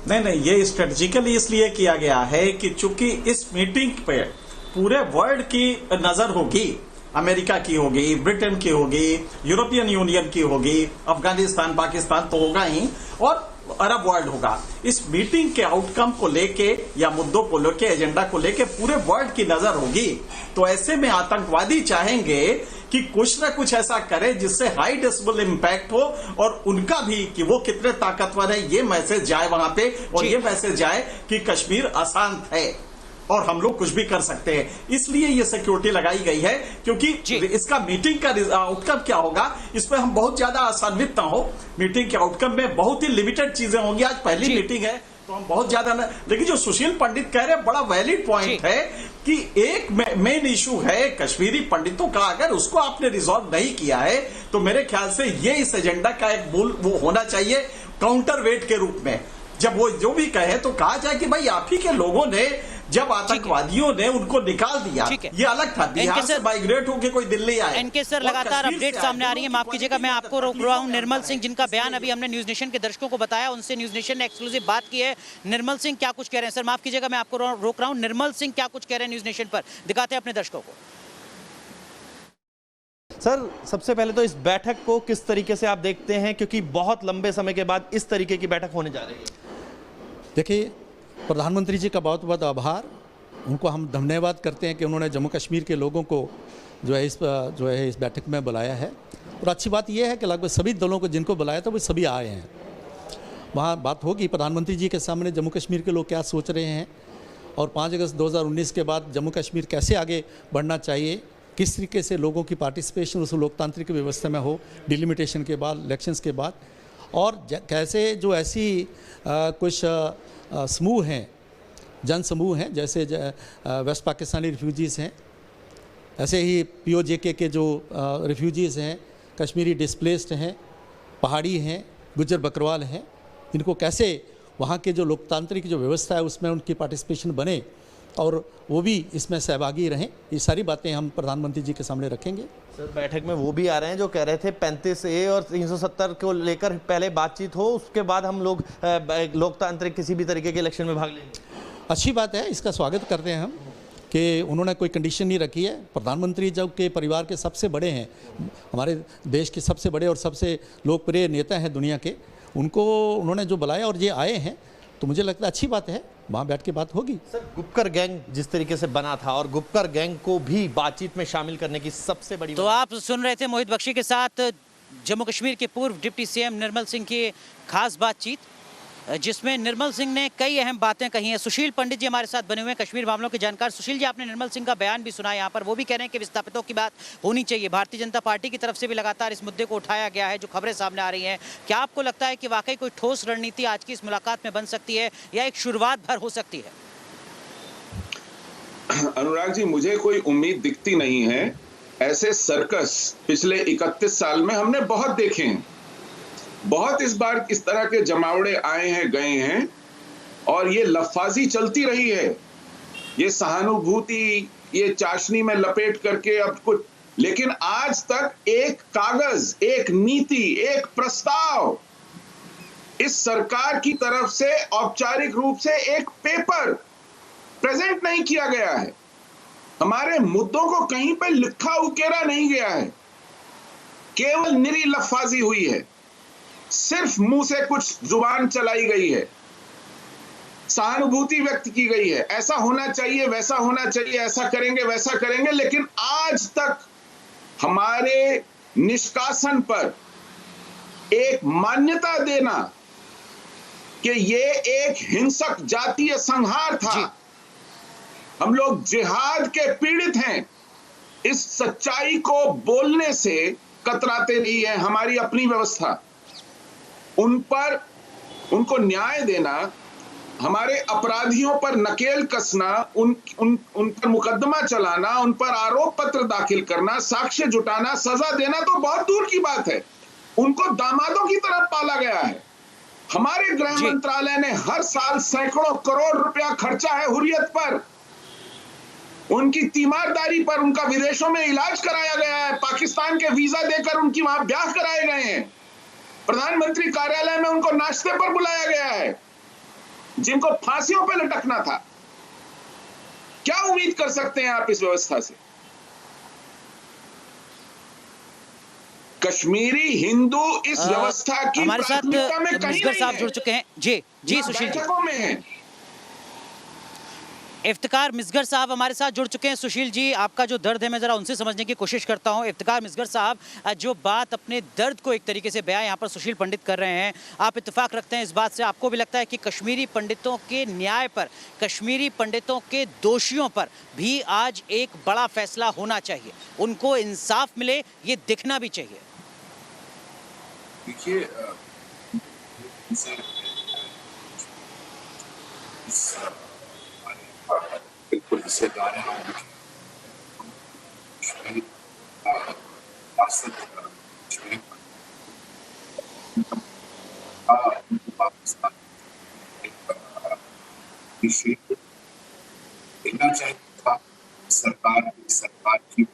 नहीं, ये स्ट्रेटेजिकली इसलिए किया गया है कि चूंकि इस मीटिंग पे पूरे वर्ल्ड की नजर होगी, अमेरिका की होगी, ब्रिटेन की होगी, यूरोपियन यूनियन की होगी, अफगानिस्तान, पाकिस्तान तो होगा ही, और अरब वर्ल्ड होगा। इस मीटिंग के आउटकम को लेके या मुद्दों को लेके, एजेंडा को लेके पूरे वर्ल्ड की नजर होगी। तो ऐसे में आतंकवादी चाहेंगे कि कुछ न कुछ ऐसा करे जिससे हाई डेसिबल इम्पैक्ट हो, और उनका भी कि वो कितने ताकतवर है ये मैसेज जाए वहां पे, और ये मैसेज जाए कि कश्मीर अशांत है और हम लोग कुछ भी कर सकते हैं। इसलिए ये सिक्योरिटी लगाई गई है, क्योंकि इसका मीटिंग का आउटकम क्या होगा इस पर हम बहुत ज्यादा आशान्वित ना हो। मीटिंग के आउटकम में बहुत ही लिमिटेड चीजें होंगी। आज पहली मीटिंग है तो हम बहुत ज्यादा न, लेकिन जो सुशील पंडित कह रहे हैं बड़ा वैलिड पॉइंट है कि एक मेन इशू है कश्मीरी पंडितों का, अगर उसको आपने रिजॉल्व नहीं किया है तो मेरे ख्याल से ये इस एजेंडा का एक मूल वो होना चाहिए काउंटर वेट के रूप में। जब वो जो भी कहे तो कहा जाए कि भाई आप ही के लोगों ने जब आतंकवादियों ने उनको निकाल दिया, ये अलग था, बिहार से माइग्रेट होकर कोई दिल्ली आए। एनके सर, लगातार अपडेट सामने आ रही है। माफ कीजिएगा मैं आपको रोक रहा हूं। निर्मल सिंह, जिनका बयान अभी हमने न्यूज नेशन के दर्शकों को बताया, उनसे न्यूज नेशन ने एक्सक्लूसिव बात की है। निर्मल सिंह क्या कुछ कह रहे हैं? सर माफ कीजिएगा मैं आपको रोक रहा हूं। निर्मल सिंह क्या कुछ कह रहे हैं न्यूज नेशन पर, दिखाते हैं अपने दर्शकों को। सर, सबसे पहले तो इस बैठक को किस तरीके से आप देखते हैं, क्योंकि बहुत लंबे समय के बाद इस तरीके की बैठक होने जा रही है? देखिए, प्रधानमंत्री जी का बहुत बहुत आभार, उनको हम धन्यवाद करते हैं कि उन्होंने जम्मू कश्मीर के लोगों को जो है इस बैठक में बुलाया है। और अच्छी बात यह है कि लगभग सभी दलों को जिनको बुलाया था वो सभी आए हैं। वहाँ बात होगी प्रधानमंत्री जी के सामने जम्मू कश्मीर के लोग क्या सोच रहे हैं, और 5 अगस्त 2019 के बाद जम्मू कश्मीर कैसे आगे बढ़ना चाहिए, किस तरीके से लोगों की पार्टिसिपेशन उस लोकतांत्रिक व्यवस्था में हो, डिलिमिटेशन के बाद, इलेक्शंस के बाद, और कैसे जो ऐसी कुछ समूह हैं, जन समूह हैं, जैसे वेस्ट पाकिस्तानी रिफ्यूजीज़ हैं, ऐसे ही POJK के जो रिफ्यूजीज़ हैं, कश्मीरी डिस्प्लेस्ड हैं, पहाड़ी हैं, गुज्जर बकरवाल हैं, इनको कैसे वहाँ के जो लोकतांत्रिक जो व्यवस्था है उसमें उनकी पार्टिसिपेशन बने और वो भी इसमें सहभागी रहें, ये सारी बातें हम प्रधानमंत्री जी के सामने रखेंगे। सर, बैठक में वो भी आ रहे हैं जो कह रहे थे 35A और 370 को लेकर पहले बातचीत हो, उसके बाद हम लोग लोकतांत्रिक किसी भी तरीके के इलेक्शन में भाग लेंगे। अच्छी बात है, इसका स्वागत करते हैं हम कि उन्होंने कोई कंडीशन नहीं रखी है। प्रधानमंत्री जब के परिवार के सबसे बड़े हैं, हमारे देश के सबसे बड़े और सबसे लोकप्रिय नेता हैं दुनिया के, उनको उन्होंने जो बुलाया और ये आए हैं, तो मुझे लगता है अच्छी बात है, वहाँ बैठ के बात होगी। सर, गुपकर गैंग जिस तरीके से बना था और गुपकर गैंग को भी बातचीत में शामिल करने की सबसे बड़ी, तो आप सुन रहे थे मोहित बख्शी के साथ जम्मू कश्मीर के पूर्व डिप्टी सीएम निर्मल सिंह की खास बातचीत, जिसमें निर्मल सिंह ने कई अहम बातें कही हैं। सुशील पंडित जी हमारे साथ बने हुए हैं, कश्मीर मामलों के जानकार। सुशील जी, आपने निर्मल सिंह का बयान भी सुना यहाँ पर, वो भी कह रहे हैं कि विस्थापितों की बात होनी चाहिए। भारतीय जनता पार्टी की तरफ से भी लगातार इस मुद्दे को उठाया गया है, जो खबरें सामने आ रही हैं। क्या आपको लगता है कि वाकई कोई ठोस रणनीति आज की इस मुलाकात में बन सकती है या एक शुरुआत भर हो सकती है? अनुराग जी, मुझे कोई उम्मीद दिखती नहीं है ऐसे सर्कस पिछले 31 साल में हमने बहुत देखे हैं। बहुत इस बार इस तरह के जमावड़े आए हैं, गए हैं, और ये लफाजी चलती रही है, ये सहानुभूति, ये चाशनी में लपेट करके अब कुछ, लेकिन आज तक एक कागज, एक नीति, एक प्रस्ताव इस सरकार की तरफ से औपचारिक रूप से एक पेपर प्रेजेंट नहीं किया गया है। हमारे मुद्दों को कहीं पर लिखा उकेरा नहीं गया है, केवल निरी लफाजी हुई है, सिर्फ मुंह से कुछ जुबान चलाई गई है, सहानुभूति व्यक्त की गई है, ऐसा होना चाहिए, वैसा होना चाहिए, ऐसा करेंगे, वैसा करेंगे, लेकिन आज तक हमारे निष्कासन पर एक मान्यता देना कि ये एक हिंसक जातीय संहार था, हम लोग जिहाद के पीड़ित हैं, इस सच्चाई को बोलने से कतराते नहीं है हमारी अपनी व्यवस्था। उन पर, उनको न्याय देना, हमारे अपराधियों पर नकेल कसना, उन पर मुकदमा चलाना, उन पर आरोप पत्र दाखिल करना, साक्ष्य जुटाना, सजा देना तो बहुत दूर की बात है। उनको दामादों की तरह पाला गया है। हमारे गृह मंत्रालय ने हर साल सैकड़ों करोड़ रुपया खर्चा है हुर्रियत पर, उनकी तीमारदारी पर, उनका विदेशों में इलाज कराया गया है, पाकिस्तान के वीजा देकर उनकी वहां ब्याह कराए गए हैं, प्रधानमंत्री कार्यालय में उनको नाश्ते पर बुलाया गया है, जिनको फांसियों पर लटकना था। क्या उम्मीद कर सकते हैं आप इस व्यवस्था से? कश्मीरी हिंदू इस व्यवस्था की हमारे साथ प्राथमिकता में कहीं मिसगर नहीं साहब है। जुड़ चुके हैं। जी सुशील जी, बैठकों में है। इफ्तिकार मिसगर साहब हमारे साथ जुड़ चुके हैं। सुशील जी, आपका जो दर्द है मैं ज़रा उनसे समझने की कोशिश करता हूं। इफ्तिकार मिसगर साहब, जो बात अपने दर्द को एक तरीके से बयां यहाँ पर सुशील पंडित कर रहे हैं, आप इत्तेफाक रखते हैं इस बात से? आपको भी लगता है कि कश्मीरी पंडितों के न्याय पर, कश्मीरी पंडितों के दोषियों पर भी आज एक बड़ा फैसला होना चाहिए, उनको इंसाफ मिले, ये दिखना भी चाहिए? देखिए, बिल्कुल हिस्सेदार हैं पाकिस्तान देना चाहिए था। सरकार की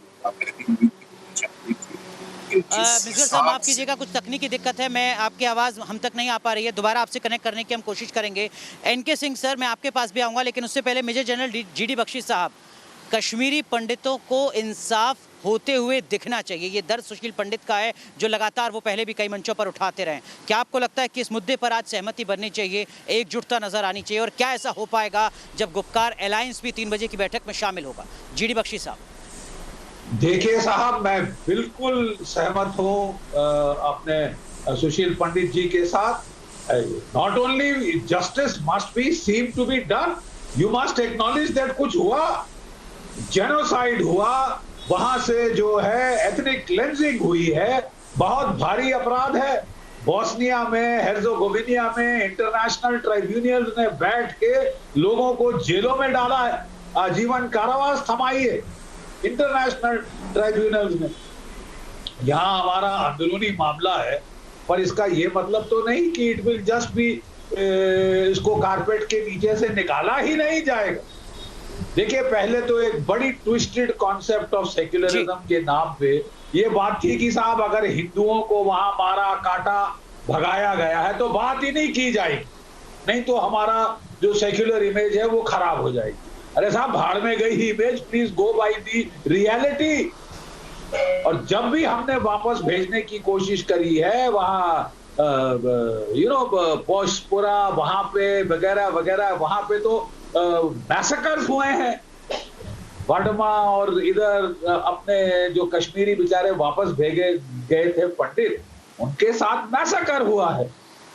मिसगर साहब, माफ कीजिएगा, कुछ तकनीकी दिक्कत है, मैं आपकी आवाज़ हम तक नहीं आ पा रही है, दोबारा आपसे कनेक्ट करने की हम कोशिश करेंगे। एनके सिंह सर, मैं आपके पास भी आऊँगा, लेकिन उससे पहले मेजर जनरल जीडी बख्शी साहब, कश्मीरी पंडितों को इंसाफ होते हुए दिखना चाहिए, ये दर्द सुशील पंडित का है जो लगातार वो पहले भी कई मंचों पर उठाते रहे। क्या आपको लगता है कि इस मुद्दे पर आज सहमति बननी चाहिए, एकजुटता नजर आनी चाहिए, और क्या ऐसा हो पाएगा जब गुपकार अलायंस भी 3 बजे की बैठक में शामिल होगा? जीडी बख्शी साहब। देखिए साहब, मैं बिल्कुल सहमत हूं अपने सुशील पंडित जी के साथ। Not only justice must be seem to be done, you must acknowledge that कुछ हुआ, जेनोसाइड हुआ, वहां से जो है एथनिक क्लेंजिंग हुई है, बहुत भारी अपराध है। बोस्निया में, हेर्जेगोविना में इंटरनेशनल ट्राइब्यूनल ने बैठ के लोगों को जेलों में डाला है, आजीवन कारावास थमाई है इंटरनेशनल ट्राइब्यूनल ने। यहाँ हमारा अंदरूनी मामला है, पर इसका ये मतलब तो नहीं कि इट विल जस्ट बी, इसको कारपेट के नीचे से निकाला ही नहीं जाएगा। देखिए, पहले तो एक बड़ी ट्विस्टेड कॉन्सेप्ट ऑफ सेक्युलरिज्म के नाम पे ये बात थी कि साहब अगर हिंदुओं को वहां मारा, काटा, भगाया गया है तो बात ही नहीं की जाएगी, नहीं तो हमारा जो सेक्युलर इमेज है वो खराब हो जाएगी। अरे साहब, भाड़ में गई image, please go by the reality. और जब भी हमने वापस भेजने की कोशिश करी है वहां पोशपुरा, वहां पे वगैरह वगैरह, वहां पे तो मैसेकर्स हुए हैं। वर्मा और इधर अपने जो कश्मीरी बेचारे वापस भेजे गए थे पंडित, उनके साथ मैसेकर हुआ है।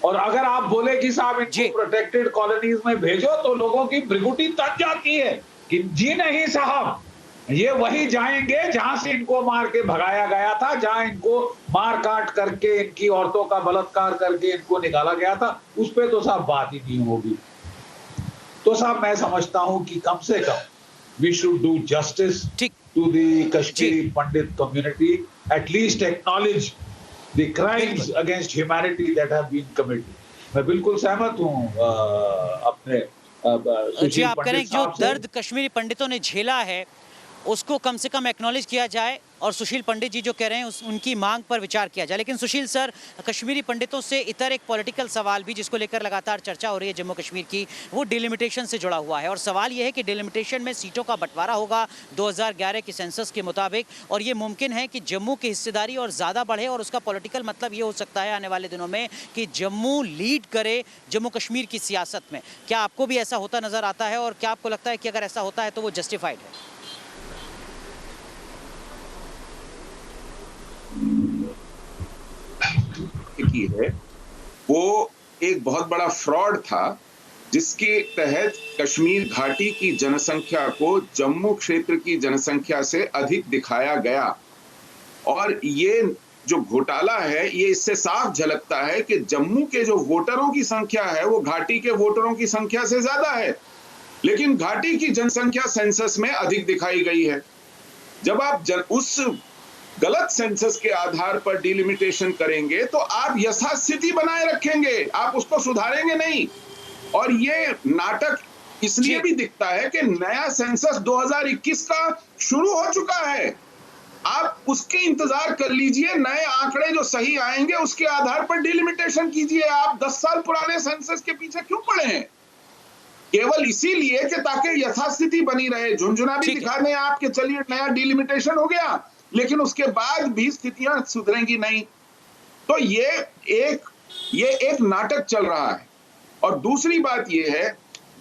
और अगर आप बोले कि साहब इनको प्रोटेक्टेड कॉलोनीज में भेजो तो लोगों की भ्रिकुटी तक जाती है कि जी नहीं साहब, ये वही जाएंगे जहां से इनको मार के भगाया गया था, जहां इनको मार काट करके, इनकी औरतों का बलात्कार करके इनको निकाला गया था, उस पर तो साहब बात ही नहीं होगी। तो साहब मैं समझता हूं कि कम से कम we should do justice to the Kashmiri Pandit community, at least acknowledge the crimes against humanity that have been committed. मैं बिल्कुल सहमत हूँ अपने जी, आप करें जो दर्द कश्मीरी पंडितों ने झेला है उसको कम से कम एक्नॉलेज किया जाए और सुशील पंडित जी जो कह रहे हैं उनकी मांग पर विचार किया जाए। लेकिन सुशील सर, कश्मीरी पंडितों से इतर एक पॉलिटिकल सवाल भी जिसको लेकर लगातार चर्चा हो रही है जम्मू कश्मीर की, वो डिलिमिटेशन से जुड़ा हुआ है। और सवाल ये है कि डिलिमिटेशन में सीटों का बंटवारा होगा 2011 की सेंसस के मुताबिक, और ये मुमकिन है कि जम्मू की हिस्सेदारी और ज़्यादा बढ़े, और उसका पॉलिटिकल मतलब ये हो सकता है आने वाले दिनों में कि जम्मू लीड करे जम्मू कश्मीर की सियासत में। क्या आपको भी ऐसा होता नज़र आता है, और क्या आपको लगता है कि अगर ऐसा होता है तो वो जस्टिफाइड है? की है वो एक बहुत बड़ा फ्रॉड था, जिसके तहत कश्मीर घाटी की जनसंख्या को जम्मू क्षेत्र की जनसंख्या से अधिक दिखाया गया। और ये जो घोटाला है ये इससे साफ झलकता है कि जम्मू के जो वोटरों की संख्या है वो घाटी के वोटरों की संख्या से ज्यादा है, लेकिन घाटी की जनसंख्या सेंसस में अधिक दिखाई गई है। जब आप उस गलत सेंसस के आधार पर डिलिमिटेशन करेंगे तो आप यथास्थिति बनाए रखेंगे, आप उसको सुधारेंगे नहीं। और ये नाटक इसलिए भी दिखता है कि नया सेंसस 2021 का शुरू हो चुका है। आप उसके इंतजार कर लीजिए, नए आंकड़े जो सही आएंगे उसके आधार पर डिलिमिटेशन कीजिए। आप 10 साल पुराने सेंसस के पीछे क्यों पड़े हैं? केवल इसीलिए कि ताकि यथास्थिति बनी रहे, झुंझुना भी दिखा दें आपके चलिए नया डिलिमिटेशन हो गया, लेकिन उसके बाद भी स्थितियां सुधरेंगी नहीं। तो ये एक नाटक चल रहा है। और दूसरी बात ये है,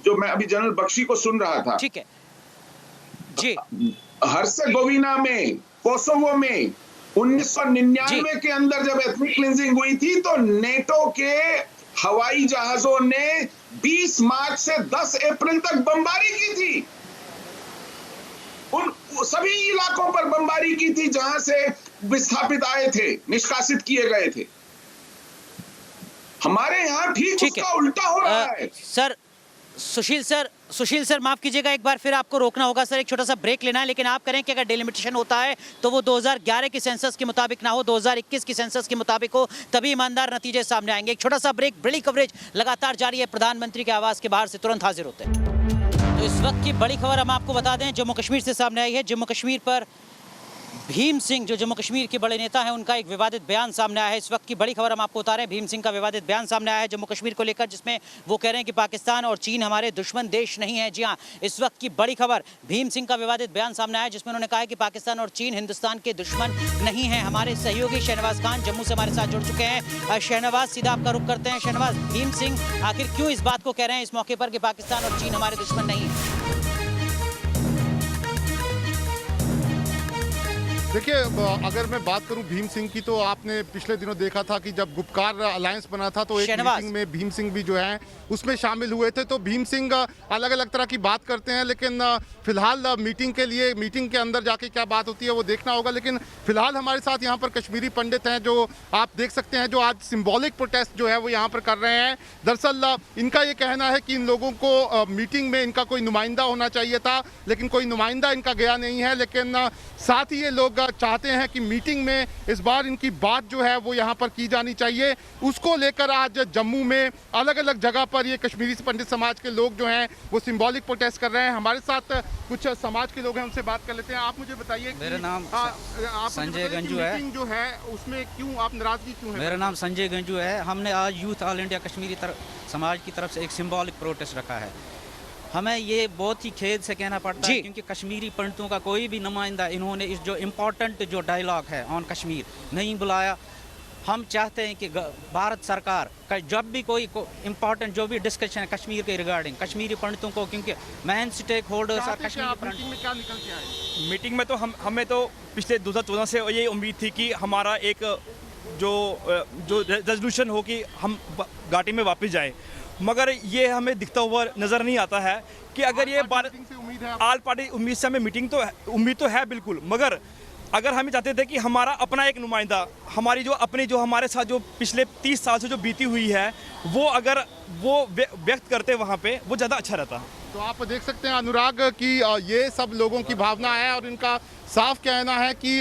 जो मैं अभी जनरल बख्शी को सुन रहा था, ठीक है जी, हर्सेगोविना में, कोसोवो में 1999 के अंदर जब एथनिक क्लींजिंग हुई थी तो नेटो के हवाई जहाजों ने 20 मार्च से 10 अप्रैल तक बमबारी की थी। उन सभी इलाकों पर बमबारी की थी जहां से विस्थापित आए थे, निष्कासित किए गए थे। हमारे यहाँ ठीक उसका उल्टा हो रहा है। सर सुशील सर माफ कीजिएगा, एक बार फिर आपको रोकना होगा सर, एक छोटा सा ब्रेक लेना है। लेकिन आप करें कि अगर डिलिमिटेशन होता है तो वो 2011 की सेंसस के मुताबिक ना हो, 2021 की सेंसस के मुताबिक हो, तभी ईमानदार नतीजे सामने आएंगे। एक छोटा सा ब्रेक, बड़ी कवरेज लगातार जारी है, प्रधानमंत्री के आवास के बाहर से तुरंत हाजिर होते हैं। तो इस वक्त की बड़ी खबर हम आपको बता दें, जम्मू कश्मीर से सामने आई है। जम्मू कश्मीर पर भीम सिंह जो जम्मू कश्मीर के बड़े नेता हैं, उनका एक विवादित बयान सामने आया है। इस वक्त की बड़ी खबर हम आपको बता रहे हैं, भीम सिंह का विवादित बयान सामने आया है जम्मू कश्मीर को लेकर, जिसमें वो कह रहे हैं कि पाकिस्तान और चीन हमारे दुश्मन देश नहीं है। जी हाँ, इस वक्त की बड़ी खबर, भीम सिंह का विवादित बयान सामने आया है जिसमें उन्होंने कहा है कि पाकिस्तान और चीन हिंदुस्तान के दुश्मन नहीं है। हमारे सहयोगी शहनवाज खान जम्मू से हमारे साथ जुड़ चुके हैं। शहनवाज, सीधा आपका रुख करते हैं। शहनवाज, भीम सिंह आखिर क्यों इस बात को कह रहे हैं इस मौके पर कि पाकिस्तान और चीन हमारे दुश्मन नहीं है? देखिए, अगर मैं बात करूं भीम सिंह की, तो आपने पिछले दिनों देखा था कि जब गुपकार अलायंस बना था तो एक मीटिंग में भीम सिंह भी जो है उसमें शामिल हुए थे। तो भीम सिंह अलग अलग तरह की बात करते हैं, लेकिन फिलहाल मीटिंग के लिए, मीटिंग के अंदर जाके क्या बात होती है वो देखना होगा। लेकिन फिलहाल हमारे साथ यहाँ पर कश्मीरी पंडित हैं जो आप देख सकते हैं, जो आज सिम्बॉलिक प्रोटेस्ट जो है वो यहाँ पर कर रहे हैं। दरअसल इनका ये कहना है कि इन लोगों को मीटिंग में इनका कोई नुमाइंदा होना चाहिए था, लेकिन कोई नुमाइंदा इनका गया नहीं है। लेकिन साथ ही ये लोग चाहते हैं कि मीटिंग में इस बार इनकी बात जो है वो यहाँ पर की जानी चाहिए। उसको लेकर आज जम्मू में अलग अलग जगह पर ये कश्मीरी पंडित समाज के लोग जो हैं वो सिंबॉलिक प्रोटेस्ट कर रहे हैं। हमारे साथ कुछ समाज के लोग हैं, उनसे बात कर लेते हैं। आप मुझे बताइए, मेरा नाम संजय गंजू है। मीटिंग जो है उसमें क्यों आप नाराजगी क्यों है? मेरा नाम संजय गंजू है। हमने आज यूथ ऑल इंडिया कश्मीरी समाज की तरफ से एक सिंबॉलिक प्रोटेस्ट रखा है। हमें ये बहुत ही खेद से कहना पड़ता है क्योंकि कश्मीरी पंडितों का कोई भी नुमाइंदा इन्होंने इस जो इम्पोर्टेंट जो डायलॉग है ऑन कश्मीर नहीं बुलाया। हम चाहते हैं कि भारत सरकार का जब भी कोई इम्पोर्टेंट जो भी डिस्कशन है कश्मीर के रिगार्डिंग, कश्मीरी पंडितों को, क्योंकि मेन स्टेक होल्डर्स और कश्मीरी में क्या निकल के आए? मीटिंग में तो हमें तो पिछले 2014 से ये उम्मीद थी कि हमारा एक जो रेजोल्यूशन हो कि हम घाटी में वापस जाएं, मगर ये हमें दिखता हुआ नज़र नहीं आता है कि अगर ये आल पार्टी उम्मीद से हमें उम्मीद तो है बिल्कुल, मगर अगर हम चाहते थे कि हमारा अपना एक नुमाइंदा, हमारी जो अपनी जो हमारे साथ जो पिछले 30 साल से जो बीती हुई है वो अगर वो व्यक्त करते वहाँ पे, वो ज़्यादा अच्छा रहता। तो आप देख सकते हैं अनुराग कि ये सब लोगों की भावना है और इनका साफ कहना है कि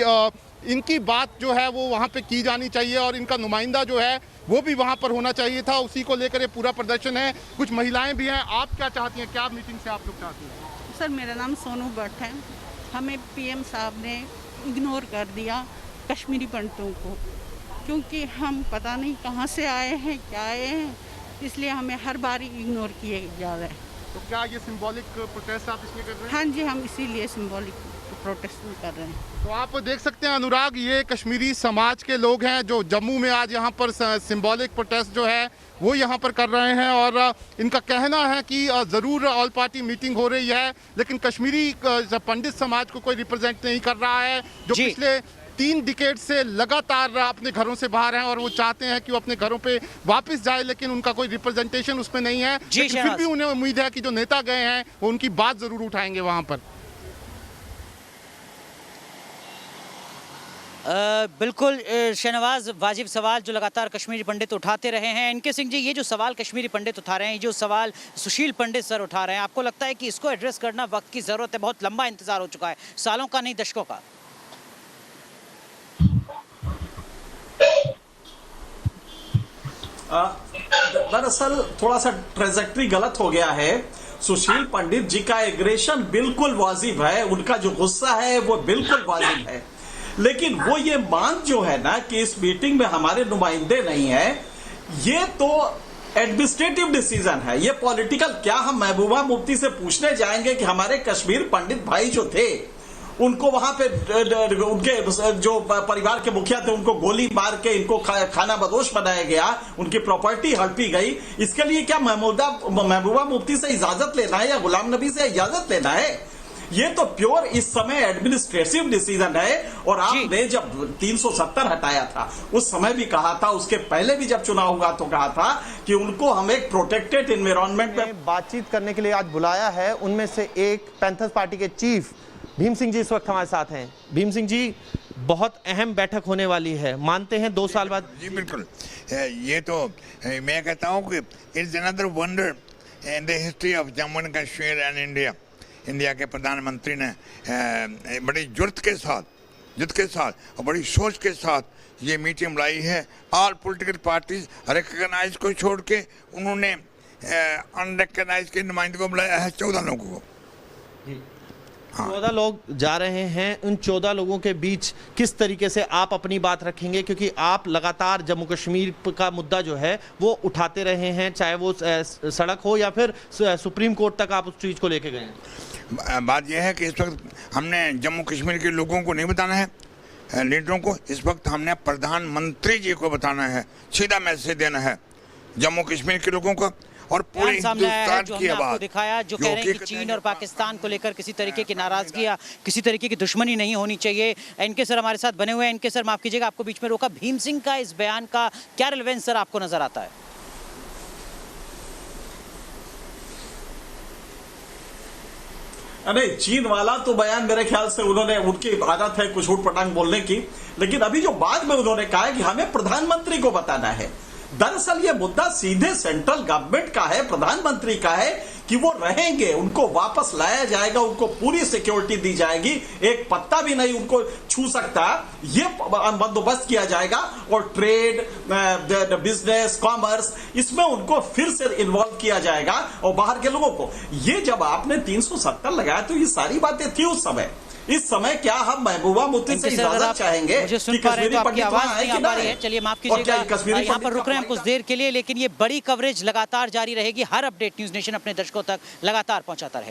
इनकी बात जो है वो वहाँ पे की जानी चाहिए और इनका नुमाइंदा जो है वो भी वहाँ पर होना चाहिए था। उसी को लेकर ये पूरा प्रदर्शन है। कुछ महिलाएं भी हैं। आप क्या चाहती हैं, क्या मीटिंग से आप लोग चाहती हैं? सर मेरा नाम सोनू भट्ट है। हमें पीएम साहब ने इग्नोर कर दिया कश्मीरी पंडितों को, क्योंकि हम पता नहीं कहाँ से आए हैं, क्या आए हैं, इसलिए हमें हर बार इग्नोर किए जा रहे हैं। तो क्या ये सिंबॉलिक प्रोटेस्ट आप इसलिए कर रहे हैं? हाँ जी, हम इसीलिए सिंबॉलिक प्रोटेस्ट कर रहे हैं। तो आप देख सकते हैं अनुराग, ये कश्मीरी समाज के लोग हैं जो जम्मू में आज यहाँ पर सिंबॉलिक प्रोटेस्ट जो है वो यहाँ पर कर रहे हैं और इनका कहना है कि ज़रूर ऑल पार्टी मीटिंग हो रही है, लेकिन कश्मीरी पंडित समाज को कोई रिप्रेजेंट नहीं कर रहा है, जो पिछले 3 डिकेड से लगातार अपने घरों से बाहर हैं और वो चाहते हैं कि वो अपने घरों पे वापस जाए, लेकिन उनका कोई रिप्रेजेंटेशन उसमें नहीं है। लेकिन फिर भी उन्हें उम्मीद है कि जो नेता गए हैं वो उनकी बात ज़रूर उठाएंगे वहाँ पर। बिल्कुल शहनवाज, वाजिब सवाल जो लगातार कश्मीरी पंडित उठाते रहे हैं। इनके सिंह जी, ये जो सवाल कश्मीरी पंडित उठा रहे हैं, जो सवाल सुशील पंडित सर उठा रहे हैं, आपको लगता है कि इसको एड्रेस करना वक्त की ज़रूरत है? बहुत लंबा इंतजार हो चुका है, सालों का नहीं दशकों का। दरअसल थोड़ा सा ट्रेजेक्ट्री गलत हो गया है। सुशील पंडित जी का एग्रेशन बिल्कुल वाजिब है, उनका जो गुस्सा है वो बिल्कुल वाजिब है, लेकिन वो ये मांग जो है ना कि इस मीटिंग में हमारे नुमाइंदे नहीं है, ये तो एडमिनिस्ट्रेटिव डिसीजन है, ये पॉलिटिकल। क्या हम महबूबा मुफ्ती से पूछने जाएंगे कि हमारे कश्मीर पंडित भाई जो थे उनको वहां पे उनके जो परिवार के मुखिया थे उनको गोली मार के इनको खाना बदोश बनाया गया, उनकी प्रॉपर्टी हड़पी गई, इसके लिए क्या महबूबा मुफ्ती से इजाजत लेना है या गुलाम नबी से इजाजत लेना है? ये तो प्योर इस समय एडमिनिस्ट्रेटिव डिसीजन है। और आपने जब 370 हटाया था उस समय भी कहा था, उसके पहले भी जब चुनाव हुआ तो कहा था कि उनको हम एक प्रोटेक्टेड एनवायरनमेंट में बातचीत करने के लिए आज बुलाया है। उनमें से एक पैंथर्स पार्टी के चीफ भीम सिंह जी इस वक्त हमारे साथ हैं। भीम सिंह जी, बहुत अहम बैठक होने वाली है, मानते हैं 2 साल बाद? जी बिल्कुल, ये तो मैं कहता हूँ कि it's another wonder in the history of Jammu and Kashmir and India. India के प्रधानमंत्री ने बड़ी जुर्त के साथ और बड़ी सोच के साथ ये मीटिंग बुलाई है। ऑल पॉलिटिकल पार्टीज रिकग्नाइज को छोड़ के उन्होंने अनरिकग्नाइज के नुमाइंदों को बुलाया है, 14 लोगों को। 14 लोग जा रहे हैं। उन 14 लोगों के बीच किस तरीके से आप अपनी बात रखेंगे, क्योंकि आप लगातार जम्मू कश्मीर का मुद्दा जो है वो उठाते रहे हैं, चाहे वो सड़क हो या फिर सुप्रीम कोर्ट तक आप उस चीज़ को लेके गए हैं। बात यह है कि इस वक्त हमने जम्मू कश्मीर के लोगों को नहीं बताना है, लीडरों को, इस वक्त हमने प्रधानमंत्री जी को बताना है, सीधा मैसेज देना है जम्मू कश्मीर के लोगों को और पूरे हिंदुस्तान की आवाज दिखाया, जो कह रहे हैं कि चीन और पाकिस्तान को लेकर किसी तरीके की नाराजगी या किसी तरीके की दुश्मनी नहीं होनी चाहिए। एनके सर हमारे साथ बने हुए हैं। एनके सर, माफ कीजिएगा आपको बीच में रोका। भीम सिंह का इस बयान का क्या रिलेवेंस सर आपको नजर आता है? नहीं, चीन वाला तो बयान मेरे ख्याल से उन्होंने, उनकी आदत है कुछ उठ पटांग बोलने की, लेकिन अभी जो बाद में उन्होंने कहा कि हमें प्रधानमंत्री को बताना है, दरअसल ये मुद्दा सीधे सेंट्रल गवर्नमेंट का है, प्रधानमंत्री का है कि वो रहेंगे, उनको वापस लाया जाएगा, उनको पूरी सिक्योरिटी दी जाएगी, एक पत्ता भी नहीं उनको छू सकता, ये बंदोबस्त किया जाएगा। और ट्रेड, बिजनेस, कॉमर्स, इसमें उनको फिर से इन्वॉल्व किया जाएगा और बाहर के लोगों को। ये जब आपने 370 लगाया तो ये सारी बातें थी उस समय। इस समय क्या हम महबूबा मुफ्ती से इजाजत चाहेंगे? मुझे सुन पा रहे हैं तो आपकी आवाज नहीं आ पा रही है। चलिए माफ कीजिएगा, यहाँ पर रुक रहे हैं कुछ देर के लिए, लेकिन ये बड़ी कवरेज लगातार जारी रहेगी। हर अपडेट न्यूज नेशन अपने दर्शकों तक लगातार पहुंचाता रहेगा।